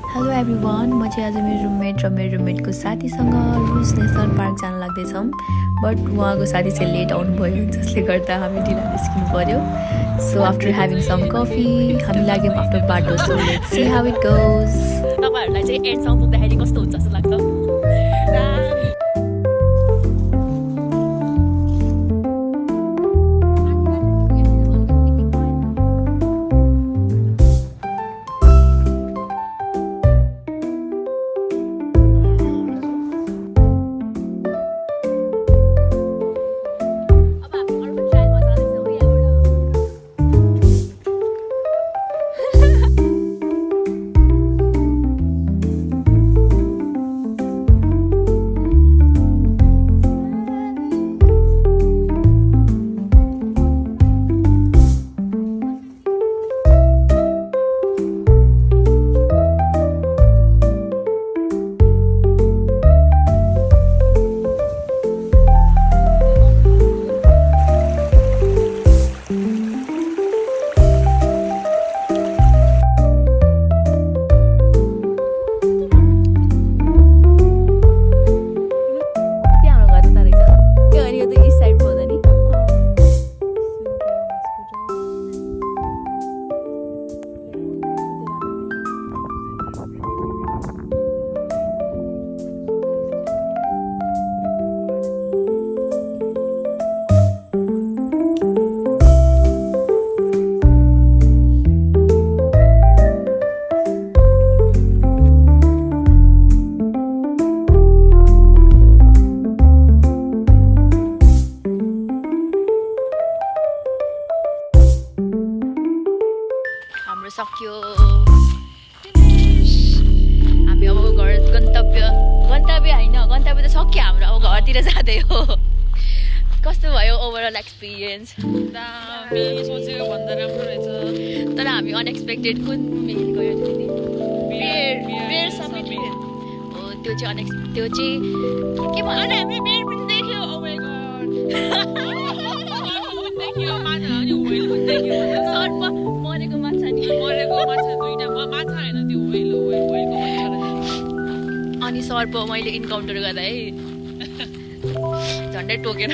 Hello everyone, म चाहिँ आज मेरो रुममेट र मेरो रुममेटको साथीसँग रुज नेसनल पार्क जान लाग्दैछौँ। बट उहाँको साथी चाहिँ लेट आउनुभयो, जसले गर्दा हामी ढिला निस्किनु पर्यो। So after having some coffee हामी लाग्यौँ आफ्नो बाटो। So let's see how it goes. तपाईहरुलाई चाहिँ एन्डसम्म पुग्दाखेरि कस्तो हुन्छ जस्तो लाग्छ? सक्यो। हामी अब गन्तव्य होइन, गन्तव्य त सक्यो हाम्रो, अब घरतिर जाँदै हो। कस्तो भयो ओभरअल एक्सपिरियन्स? हामी सोचेको भन्दा राम्रो रहेछ। तर हामी अनएक्सपेक्टेड कुन मेल गयो बेर समिट हो, त्यो चाहिँ त्यो चाहिँ के भन्नु, हामी बेर पनि देख्यो। ओ माय गॉड देख्यो, माछा नि व्हेल पनि देख्यो। सर्प मरेको माछा नि, मरेको माछा दुईटा, माछा हैन त्यो व्हेलको माछा। अनि सर्प मैले इन्काउन्टर गर्दा है झन्डै टोकेन।